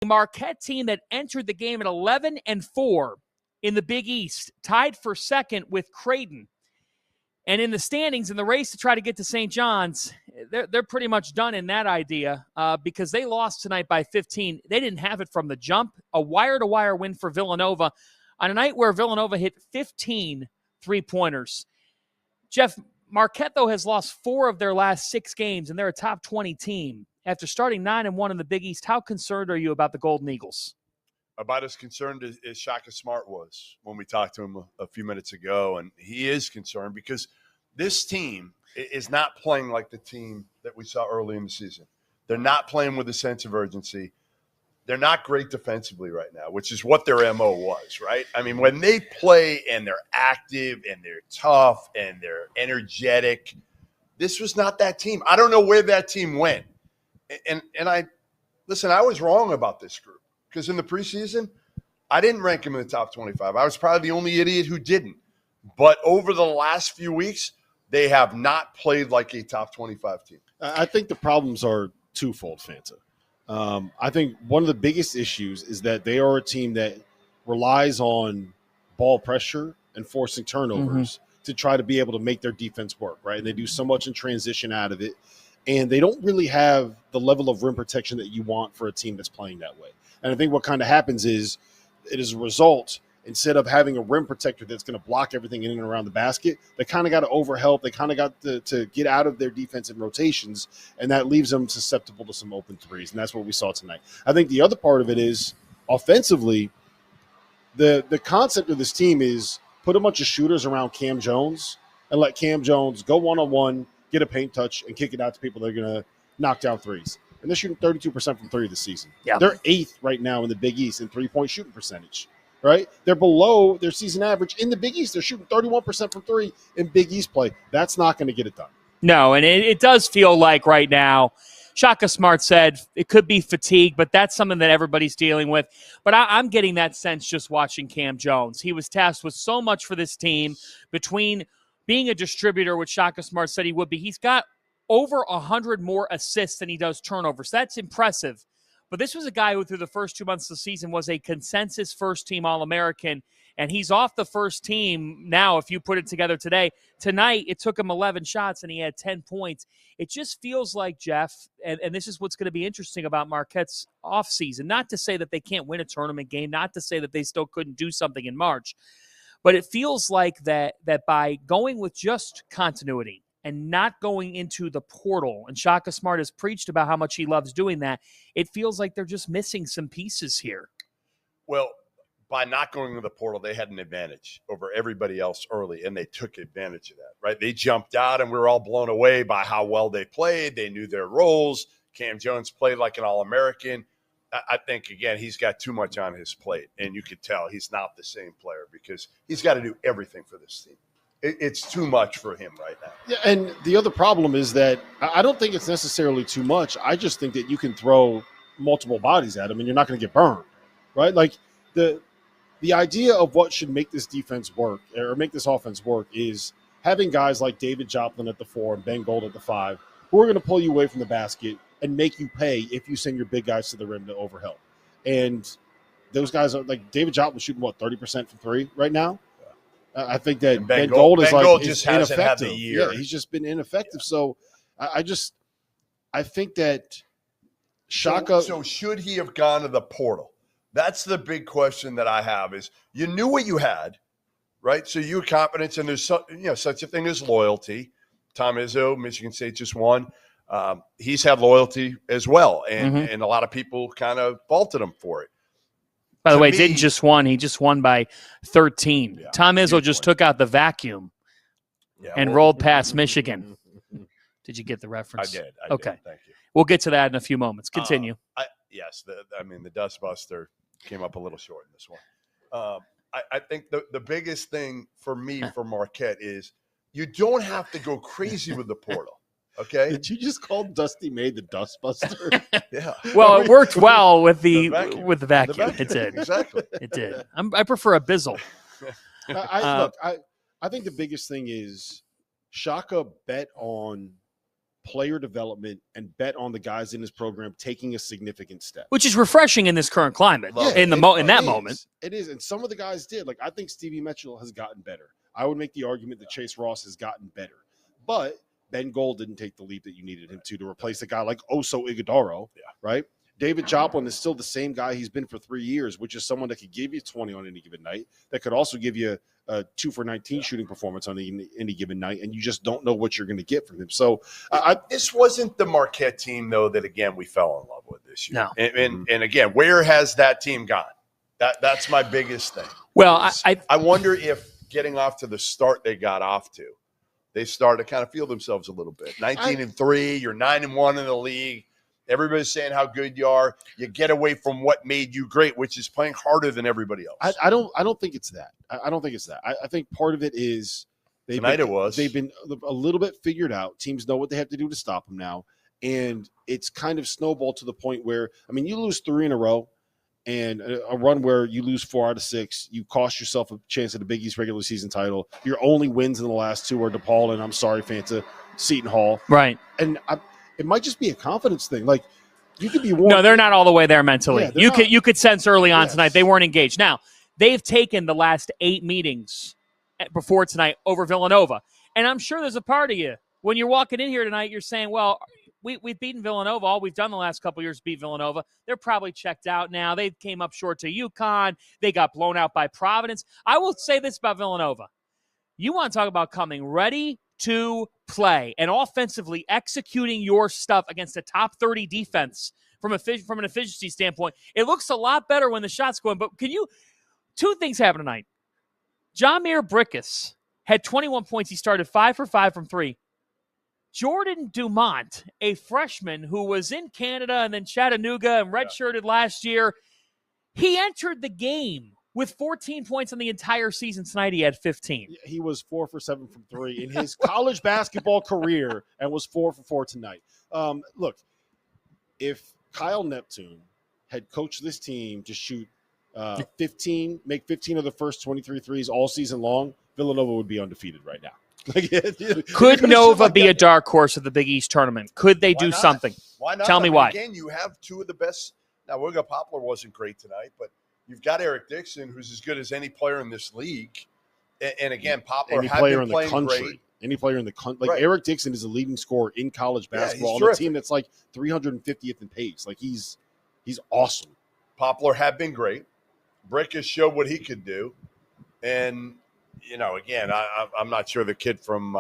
Marquette team that entered the game at 11-4 in the Big East, tied for second with Creighton. And in the standings, in the race to try to get to St. John's, they're pretty much done in that idea because they lost tonight by 15. They didn't have it from the jump. A wire-to-wire win for Villanova on a night where Villanova hit 15 three-pointers. Jeff, Marquette, though, has lost 4 of their last 6 games, and they're a top 20 team. After starting 9-1 in the Big East, how concerned are you about the Golden Eagles? About as concerned as Shaka Smart was when we talked to him a few minutes ago, and he is concerned because this team is not playing like the team that we saw early in the season. They're not playing with a sense of urgency. They're not great defensively right now, which is what their MO was, right? I mean, when they play and they're active and they're tough and they're energetic, this was not that team. I don't know where that team went. And I was wrong about this group because in the preseason, I didn't rank them in the top 25. I was probably the only idiot who didn't. But over the last few weeks, they have not played like a top 25 team. I think the problems are twofold, Fanta. I think one of the biggest issues is that they are a team that relies on ball pressure and forcing turnovers to try to be able to make their defense work, right? And they do so much in transition out of it. And they don't really have the level of rim protection that you want for a team that's playing that way. And I think what kind of happens is, it is a result, instead of having a rim protector that's going to block everything in and around the basket, they kind of got to overhelp. They kind of got to get out of their defensive rotations, and that leaves them susceptible to some open threes, and that's what we saw tonight. I think the other part of it is, offensively, the concept of this team is put a bunch of shooters around Cam Jones and let Cam Jones go one-on-one, get a paint touch, and kick it out to people that are going to knock down threes. And they're shooting 32% from 3 this season. Yeah. They're 8th right now in the Big East in three-point shooting percentage, right? They're below their season average. In the Big East, they're shooting 31% from 3 in Big East play. That's not going to get it done. No, and it does feel like right now, Shaka Smart said it could be fatigue, but that's something that everybody's dealing with. But I'm getting that sense just watching Cam Jones. He was tasked with so much for this team between being a distributor, which Shaka Smart said he would be. He's got over 100 more assists than he does turnovers. That's impressive. But this was a guy who, through the first 2 months of the season, was a consensus first-team All-American, and he's off the first team now if you put it together today. Tonight, it took him 11 shots, and he had 10 points. It just feels like, Jeff, and this is what's going to be interesting about Marquette's offseason, not to say that they can't win a tournament game, not to say that they still couldn't do something in March, but it feels like that by going with just continuity and not going into the portal, and Shaka Smart has preached about how much he loves doing that, it feels like they're just missing some pieces here. Well, by not going to the portal, they had an advantage over everybody else early, and they took advantage of that, right? They jumped out, and we were all blown away by how well they played. They knew their roles. Cam Jones played like an All-American. I think, again, he's got too much on his plate, and you could tell he's not the same player because he's got to do everything for this team. It's too much for him right now. Yeah, and the other problem is that I don't think it's necessarily too much. I just think that you can throw multiple bodies at him and you're not going to get burned, right? Like the idea of what should make this defense work or make this offense work is having guys like David Joplin at the 4 and Ben Gold at the 5 who are going to pull you away from the basket and make you pay if you send your big guys to the rim to overhelp. And those guys are like David Joplin shooting, 30% from 3 right now? I think that Ben Gold is just hasn't had the year. Yeah, he's just been ineffective. Yeah. So I think that Shaka. So should he have gone to the portal? That's the big question that I have. Is you knew what you had, right? So you had confidence, and there's such a thing as loyalty. Tom Izzo, Michigan State just won. He's had loyalty as well, and a lot of people kind of faulted him for it. By the way, didn't just won. He just won by 13. Yeah, Tom Izzo just took out the vacuum and rolled past Michigan. Did you get the reference? I did. Okay. Thank you. We'll get to that in a few moments. Continue. Yes. The dustbuster came up a little short in this one. I think the biggest thing for me for Marquette is you don't have to go crazy with the portal. Okay. Did you just call Dusty May the dustbuster? Yeah. Well, it worked well with the vacuum. It did. Exactly. It did. I prefer a Bizzle. I think the biggest thing is Shaka bet on player development and bet on the guys in his program taking a significant step. Which is refreshing in this current climate. In that moment. It is. And some of the guys did. Like, I think Stevie Mitchell has gotten better. I would make the argument that Chase Ross has gotten better. But Ben Gold didn't take the leap that you needed him to replace a guy like Oso Ighodaro, right? David Joplin is still the same guy he's been for 3 years, which is someone that could give you 20 on any given night, that could also give you a 2 for 19 shooting performance on any given night, and you just don't know what you're going to get from him. So this wasn't the Marquette team, though, that, again, we fell in love with this year. No. And again, where has that team gone? That's my biggest thing. Well, I wonder if getting off to the start they got off to, they started to kind of feel themselves a little bit. 19-3, you're 9-1 in the league. Everybody's saying how good you are. You get away from what made you great, which is playing harder than everybody else. I don't think it's that. I don't think it's that. I think part of it is they've been a little bit figured out. Teams know what they have to do to stop them now, and it's kind of snowballed to the point where, I mean, you lose 3 in a row, and a run where you lose 4 out of 6, you cost yourself a chance at the Big East regular season title. Your only wins in the last 2 are DePaul and, I'm sorry, Fanta, Seton Hall. Right. And it might just be a confidence thing. Like, you could be warned. No, they're not all the way there mentally. Yeah, you could sense early on tonight they weren't engaged. Now, they've taken the last 8 meetings before tonight over Villanova. And I'm sure there's a part of you, when you're walking in here tonight, you're saying, well, we've beaten Villanova. All we've done the last couple of years is beat Villanova. They're probably checked out now. They came up short to UConn. They got blown out by Providence. I will say this about Villanova. You want to talk about coming ready to play and offensively executing your stuff against a top 30 defense from an efficiency standpoint. It looks a lot better when the shots go in. But 2 things happen tonight. Jamir Brickus had 21 points. He started 5 for 5 from 3. Jordan Dumont, a freshman who was in Canada and then Chattanooga and redshirted last year, he entered the game with 14 points on the entire season. Tonight he had 15. He was 4 for 7 from 3 in his college basketball career and was 4 for 4 tonight. Look, if Kyle Neptune had coached this team to shoot 15 of the first 23 threes all season long, Villanova would be undefeated right now. Could Nova be a dark horse of the Big East tournament? Could they do something? Why not? Tell me why. Again, you have 2 of the best. Now, Wigga Poplar wasn't great tonight, but you've got Eric Dixon, who's as good as any player in this league. And again, Poplar had been playing great. Any player in the country. Like, Eric Dixon is a leading scorer in college basketball on a team that's like 350th in pace. Like, he's awesome. Poplar had been great. Brickus showed what he could do. And, you know, again, I'm not sure the kid from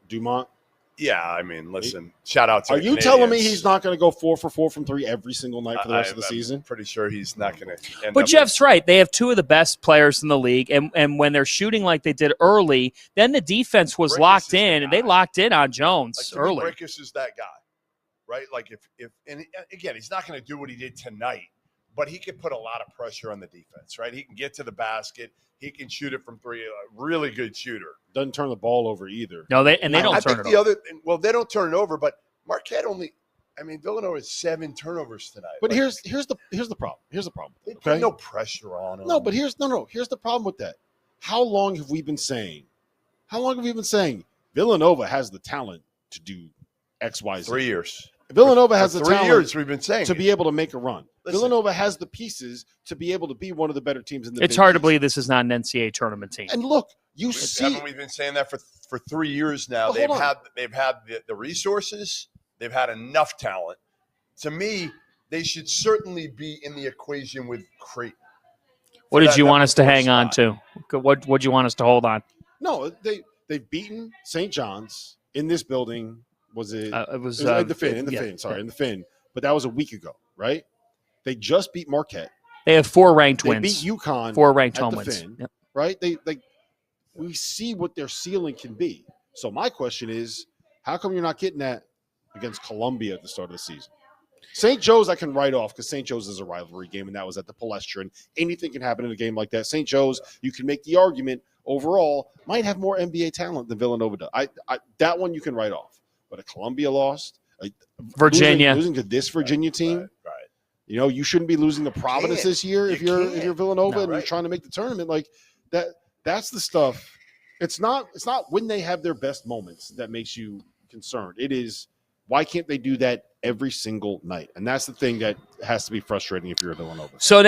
Dumont. Yeah, I mean, listen, shout out to Are you telling me he's not going to go 4 for 4 from 3 every single night for the rest of the season? Pretty sure he's not going to. But Jeff's right. They have 2 of the best players in the league, and when they're shooting like they did early, then the defense was locked in, and they locked in on Jones early. Brickus is that guy, right? Like if and again, he's not going to do what he did tonight, but he can put a lot of pressure on the defense, right? He can get to the basket. He can shoot it from 3. A really good shooter. Doesn't turn the ball over either. No, they don't turn it over. They don't turn it over, but Marquette Villanova has 7 turnovers tonight. But here's the problem. Here's the problem. They put no pressure on them. No, but here's the problem with that. How long have we been saying Villanova has the talent to do X, Y, Z? 3 years. Villanova has the talent 3 years we've been saying to be able to make a run. Listen, Villanova has the pieces to be able to be one of the better teams in the It's hard to believe this is not an NCAA tournament team. And look, haven't we been saying that for 3 years now? They've had the resources. They've had enough talent. To me, they should certainly be in the equation with Creighton. What did you want us to hang on to? What would you want us to hold on? No, they've beaten St. John's in this building. Was it? It was in the Finn. But that was a week ago, right? They just beat Marquette. They have 4 ranked wins. They beat UConn. 4 ranked home wins. Finn, right? We see what their ceiling can be. So my question is, how come you're not getting that against Columbia at the start of the season? St. Joe's I can write off because St. Joe's is a rivalry game, and that was at the Palestra, and anything can happen in a game like that. St. Joe's, you can make the argument overall might have more NBA talent than Villanova does. That one you can write off. But a Columbia lost, Virginia losing to this Virginia team. Right. You know, you shouldn't be losing to Providence this year if you're Villanova and you're trying to make the tournament like that. That's the stuff. It's not when they have their best moments that makes you concerned. It is Why can't they do that every single night? And that's the thing that has to be frustrating if you're a Villanova. So